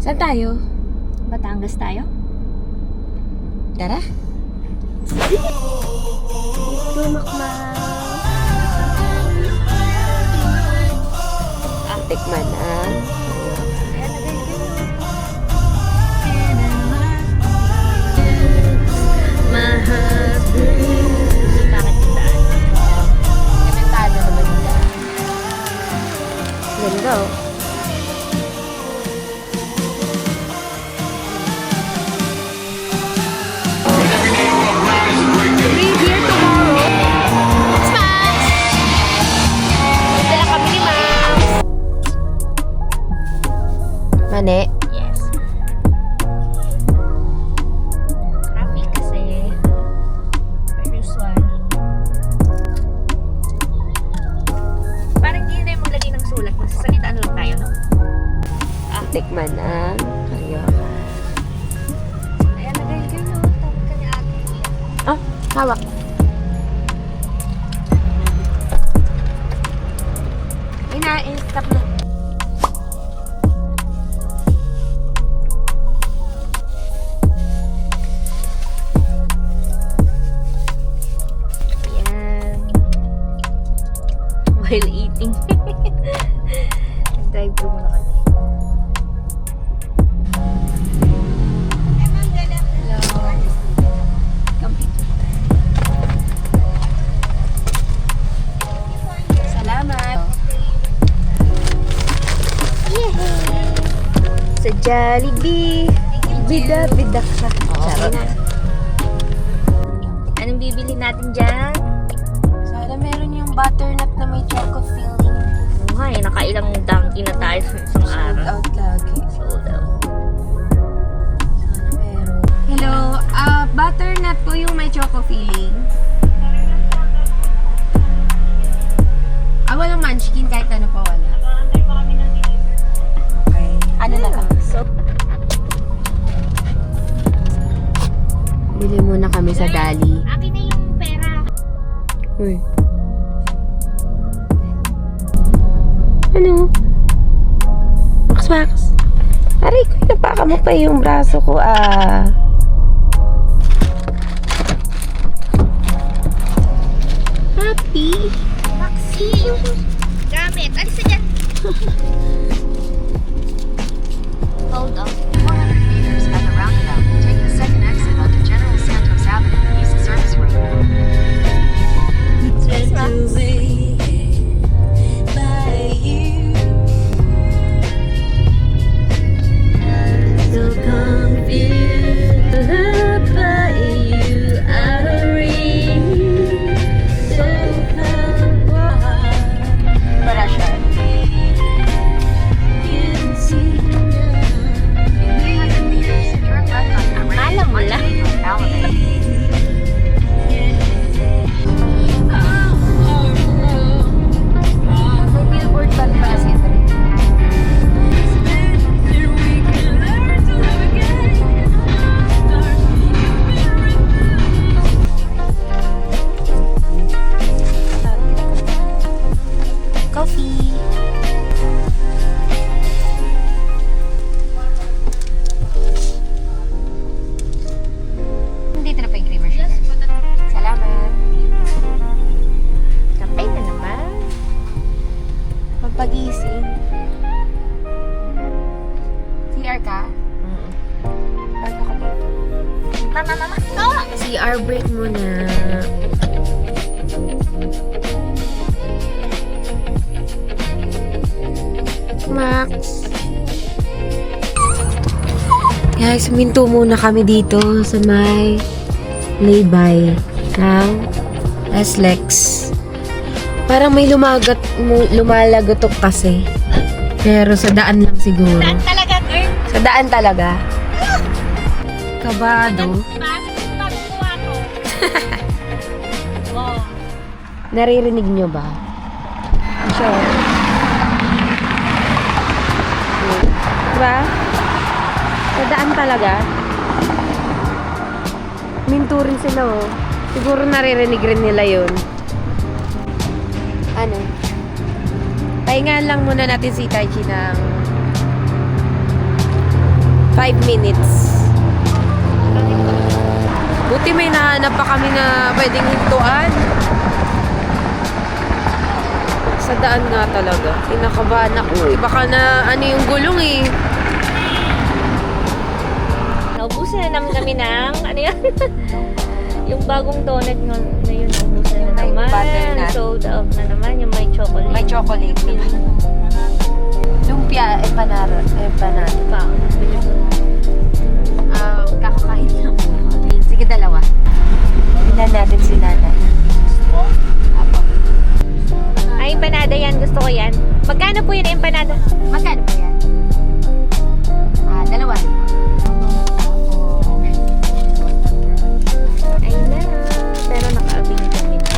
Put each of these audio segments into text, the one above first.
Saan tayo? Batangas tayo? Tara. Tumakman. Tikman ang Cementado naman nila. Ganda oh. Mane? Yes. Traffic kasi. Per usual. Parang hindi na yung maglagay ng sulat. Masasalita lang tayo, no? Tikman ang karyoka. Ayan, nagay kayo, no? Tawag ka ni ate. Oh, hawak. Stop na. Ayan. While eating. Nag-drive-thru muna kami. Sa Jollibee. Bida-bida ka. Charot. Anong bibili natin dyan? Sana meron yung butternut na may choco filling. Oo nga, nakailang donkey na tayo sa isang Sold araw. out lagi. Sold out. Sana meron. Hello, butternut po yung may choco filling. Walang munchkin kahit ano pa wala. Okay. Ano na lang? So, Bili muna kami sa Dali. akin na yung pera. Uy. Ano? Max. Aray ko, napaka mo pa yung braso ko, Happy? Maxi! Gamit! Alis na dyan! Hold on. 400 meters at the roundabout, take the second exit onto General Santos Avenue, East Service Road. Para siya. 300 meters, turn left on Parade, Alam mo lang. Alabama. May billboard pa rin pala siya. Coffee! Dito na pa yung creamer sugar. Salamat. Kapay na naman. Pagpagising. CR ka? Park ako dito. Mama! CR break muna. Max. Guys, minto muna kami dito sa may lay-by ng SLEX. Parang may lumalagotok kasi. Pero sa daan lang siguro. Saan talaga, girl? Sa daan talaga. Kabado. Pagkuha ko. Wow. Naririnig nyo ba? Sure. Diba? Sa daan talaga. Minto rin sila oh. Siguro naririnig rin nila yun. Ano? Pahingaan lang muna natin si Taichi ng 5 minutes. Buti may nahanap pa kami na pwedeng hintuan. Sa daan nga talaga. Kinakabahan ako eh. Baka na ano yung gulong eh. Naubusan na naman kami ng, ano yan? Yung bagong donut na yun, naubusan na May naman. butternut. Sold out na naman, yung may chocolate. May chocolate naman. Lumpia, empanada. Pa. Kakakain lang. Sige, dalawa. Bilan natin si nanay. Apo. Ay, empanada yan. Gusto ko yan. Magkano po yun empanada? Magkano po yan? Dalawa. Ay na. Pero nakaabing kami na.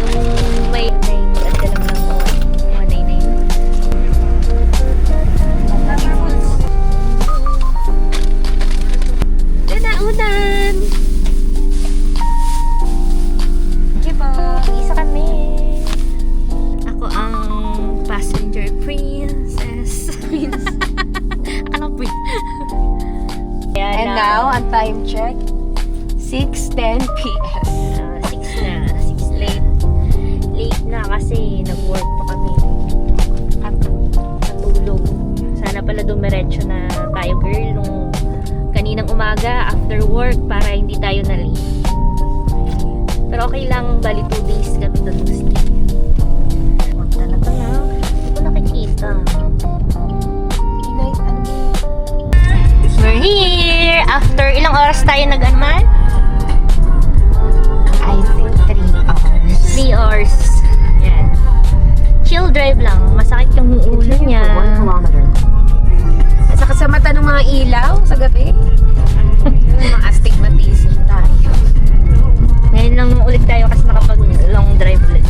Yung may 9, maganda lang ng 199. Udan! Okay po, isa kami. Ako ang passenger princess. Ano po? And now, ang time check, 6:10 p.m. 6 na. 6 late. Late na kasi nag-work pa kami. At natulog. Sana pala dumiretso na tayo, girl, nung kaninang umaga after work para hindi tayo na late. Pero okay lang, bali 2 days kami doon mag-stay. Huwag talaga na. Hindi ko nakikita. We're here! After ilang oras tayo nag-anman? I think 3 hours. 3 hours. Yan. Chill drive lang. Masakit yung ulo niya. Saka sa mata ng mga ilaw sa gabi. Mga astigmatism tayo. Ngayon lang ulit tayo kasi nakapag long drive ulit.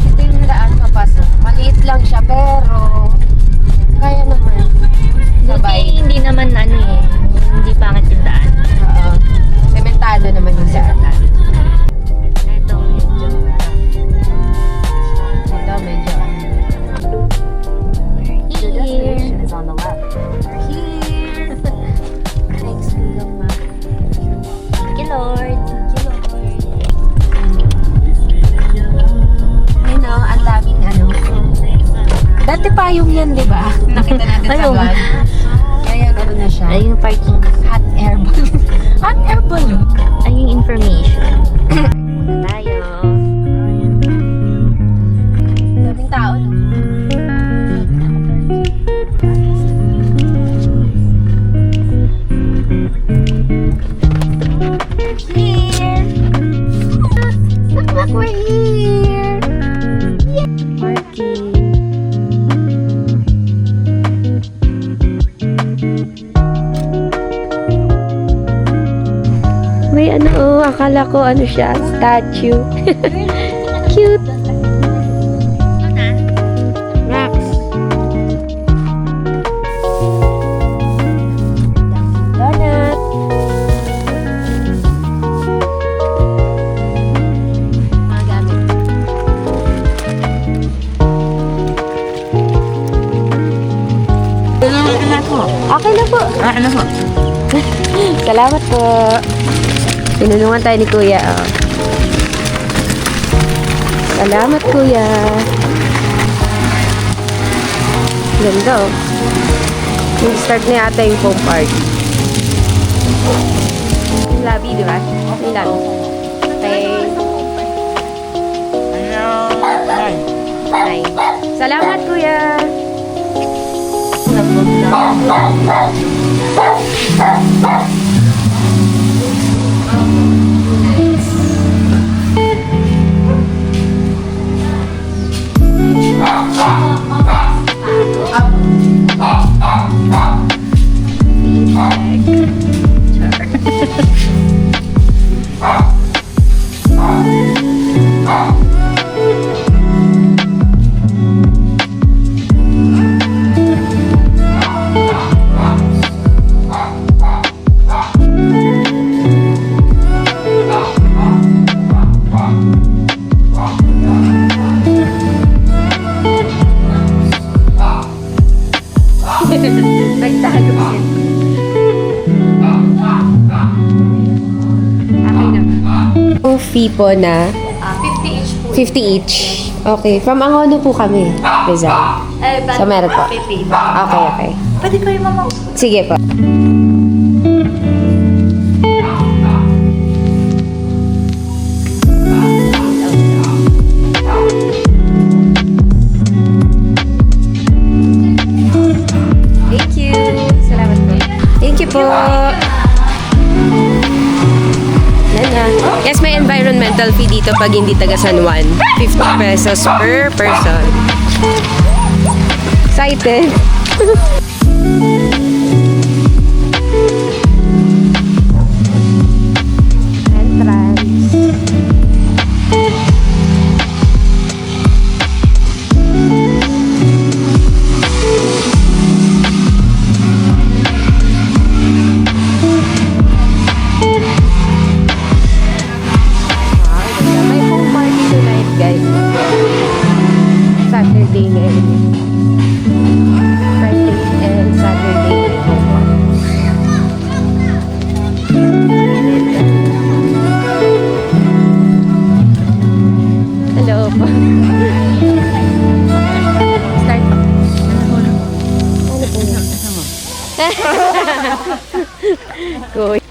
Ito yung daan mapasok. Maliit lang siya pero kaya naman. Sabay. Buti hindi naman ano eh. Hindi pangit yung daan. Oo. Sementado naman yung daan. Ito medyo. Ito medyo Here. is on the left. here. Thanks to Gama. Thank you, Lord. Ayun o, ang daming ano. Dati payong yan, di ba? Nakita natin sa Payong. van. Ngayon, ano na siya? Ay, yung parking. Hot air balloon. Hot air balloon. Ay, yung information. Muna tayo. Daming tao, no? Here! Look, we're here! Parking. May ano, oh, akala ko ano siya, statue. Cute. Max. Donut. Mga gamit. Okay na po. Salamat po. Tinulungan tayo ni Kuya. Oh. Salamat, Kuya. Ganda, oh. Nag-start na yata yung foam party. Yung lobby, di ba? Yung lobby. Okay. Hi. Salamat, Kuya. Nagtago sila. Okay naman. Yung fee po na 50 each po. 50 each. Okay. From Angono po kami. Rizal. So, meron po. Okay, okay. Pwede ko yung mama. Sige po. Thank you. Salamat po. Thank you po. Nana. Yes, may environmental fee dito pag hindi taga San Juan. 50 pesos per person. Excited. Entrance. May home party tonight, guys. Saturday ngayon. Friday and Saturday. Hello po. Start. Ano po? Cool.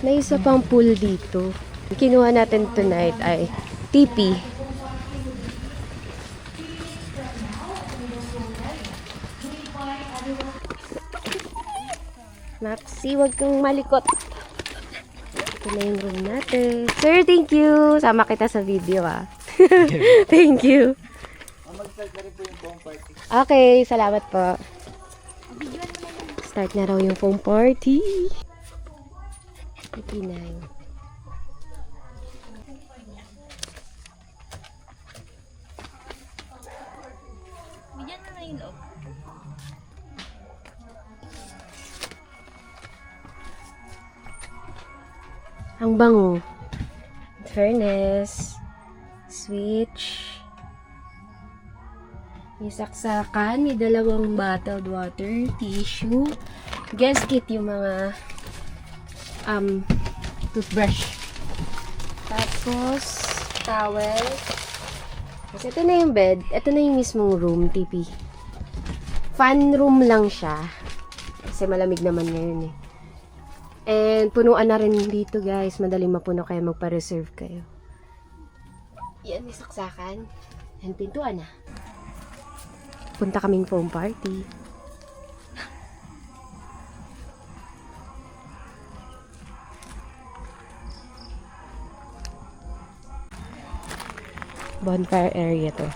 May isa pang pool dito. Kinuha natin tonight ay tipi. Maxi, wag kang malikot. Ito na yung room natin. Sir, thank you. Sama kita sa video, ah. Thank you. Okay, salamat po. Start na raw yung foam party. 59. Bigyan mo na yung loob. Ang bango. Furnace. Switch. May saksakan. May dalawang bottled water. Tissue. Guest kit yung mga toothbrush. Tapos, towel. Kasi ito na yung bed. Ito na yung mismong room, TP. Fan room lang siya. Kasi malamig naman ngayon eh. And punuan na rin dito, guys. Madaling mapuno kaya magpa-reserve kayo. Yan, may saksakan. And pintuan na. Punta kaming foam party. Bonfire area to.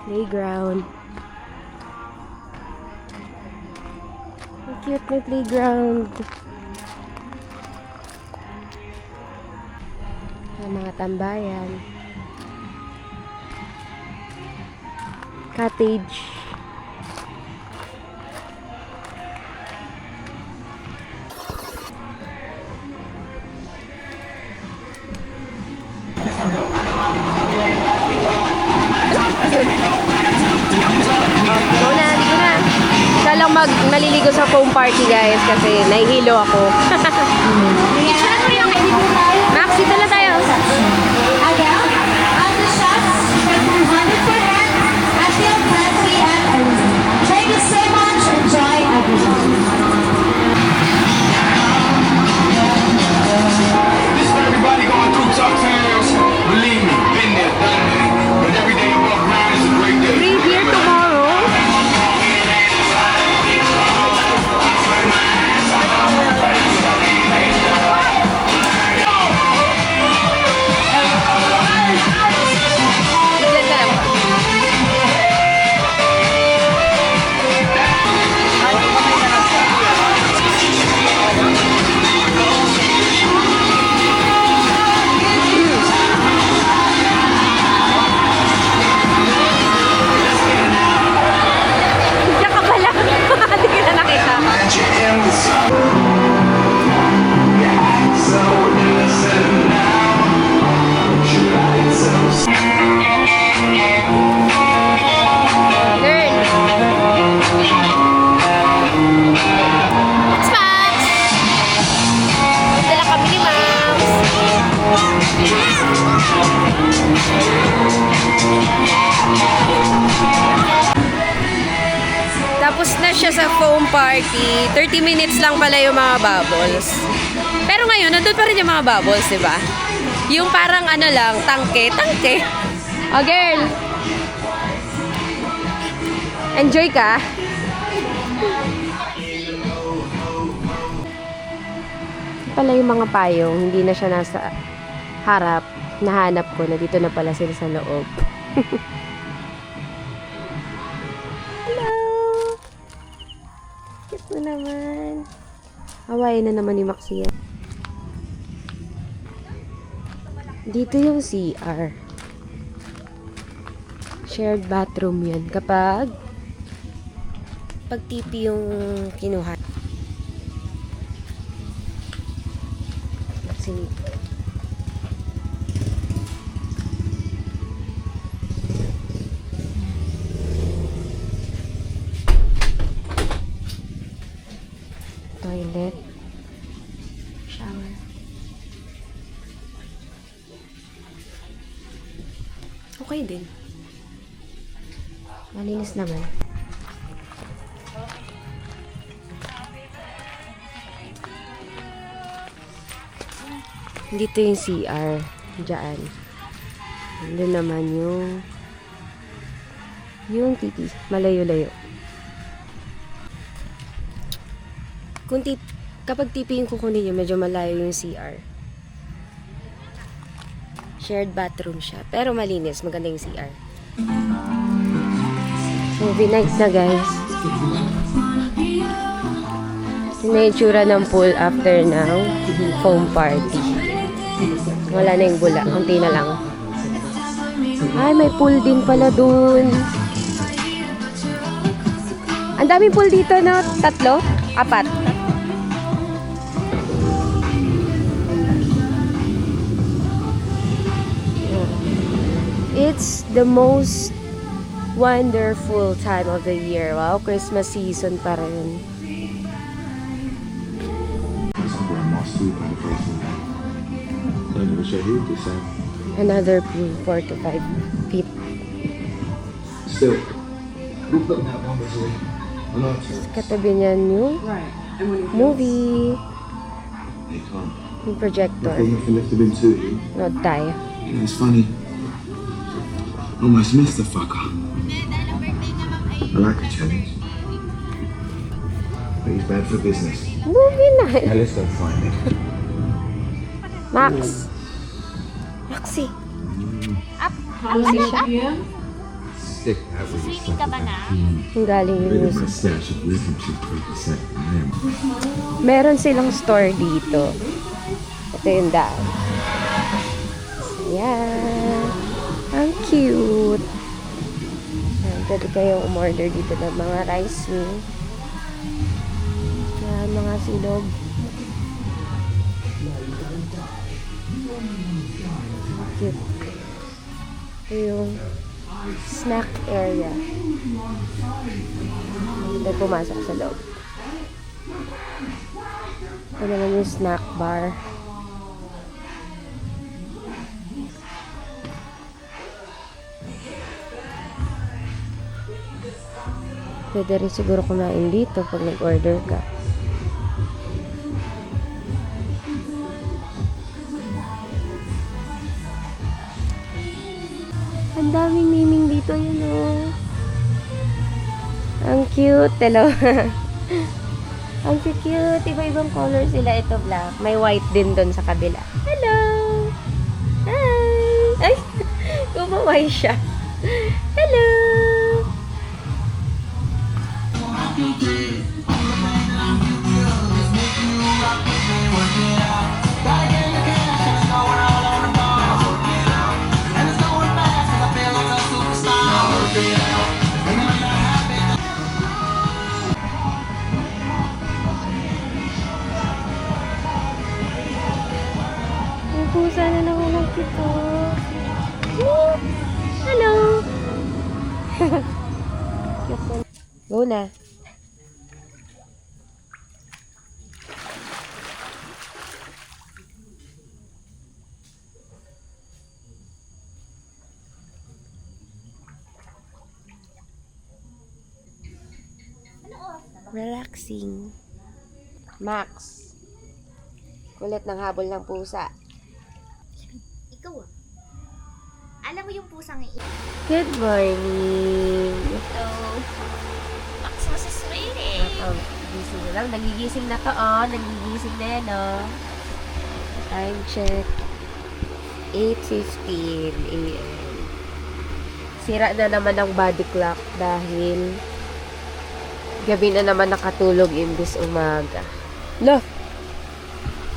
Playground. Ang cute na playground. Ang mga tambayan. Cottage. Siya lang naliligo sa foam party, guys, kasi nahihilo ako. Maxi, tala tayo. Everybody going through tough times. Believe me, been there, done that. But every day above ground is a great day. Free beer tomorrow. party. 30 minutes lang pala yung mga bubbles. Pero ngayon, nandun pa rin yung mga bubbles, di ba? Yung parang ano lang, tangke. Oh, girl! Enjoy ka? Pala yung mga payong, hindi na siya nasa harap. Nahanap ko na dito na pala sila sa loob. Hello! Cute mo naman. Hawaii na naman ni Maxia. Dito yung CR. Shared bathroom yun. Kapag TV yung kinuha. Sini. Toilet. Shower. Okay din. Malinis naman. Dito yung CR. Diyan. Doon naman yung TV. Malayo-layo. Kapag TV yung kukunin nyo, medyo malayo yung CR. Shared bathroom siya. Pero malinis. Maganda yung CR. Movie night na, guys. Yun na yung tsura ng pool after ng foam party. Wala na yung bula. Kunti na lang. Ay, may pool din pala dun. Ang daming pool dito, no? 3? 4? It's the most wonderful time of the year. Wow, Christmas season pa rin. Another pool, 4 to 5 feet. Still, we've got that one as well. Katabi niyan yung movie. They can't. Yung projector. Nothing left of him to you. Nod tayo. You know, it's funny. Almost missed the fucker. I like a challenge. But he's bad for business. Movie na. Now let's go find him. Max. Maxi. Stick that with your Swimming ka ba na? Yung galing yung Rid of my music. stash of lithium 3%. Meron silang store dito. Ito yung daan. Yan. Ang cute. Yan, pwede kayong umorder dito ng mga rice meal. Yan, mga silog. Cute. Ito yung snack area. Dito pumasok sa loob. Ito naman yung snack bar. Pwede rin siguro kumain dito pag nag-order ka. Ang daming naming dito, yun oh. Ang cute, hello. Ang cute, iba-ibang color sila. Ito black, may white din doon sa kabila. Hello! Hi! Ay, kumaway siya. Hello! Ang pusa na naman ang kito. Hello! Go na. Relaxing. Max. Kulit ng habol ng pusa. Ikaw ah. Alam mo yung pusang Good morning. So, Max was sweetie. Gising na lang. Nagigising na to, oh. Nagigising na yan, oh. Time check. 8:15 a.m. Sira na naman ang body clock dahil gabi na naman nakatulog imbis umaga. Lo!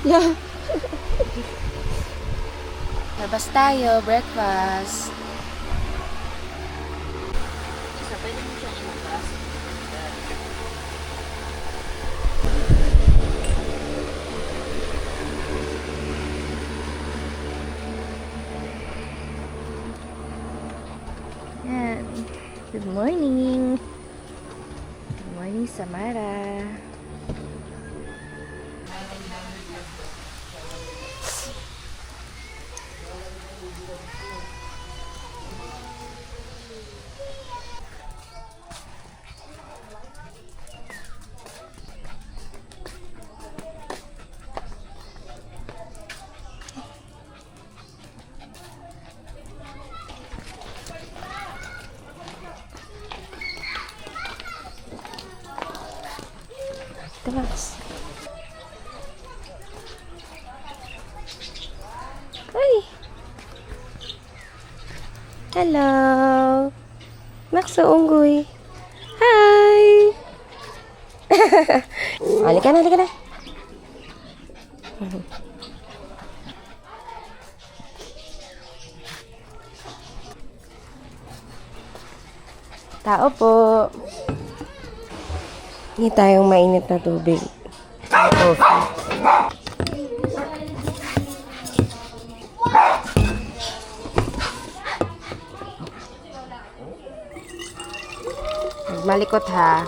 Lo! Labas tayo, breakfast. So, pwede mo siyang ilabas. Yan. Good morning. Good morning, Samara. Max. Hi. Hello. Max sa unggoy. Hi. Halika na, halika na. Tao po. Hindi tayong mainit na tubig. Coffee. Malikot ha.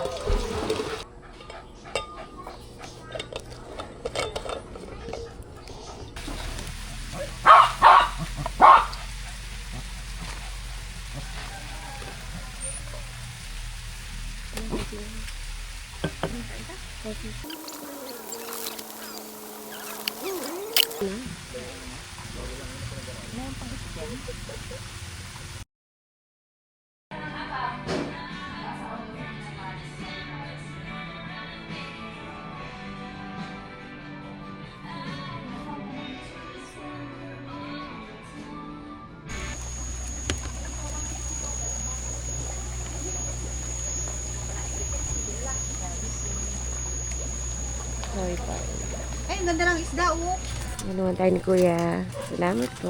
Sorry pa. Ay, ang ganda ng isda oh. Ano tayo ni Kuya. Salamat po.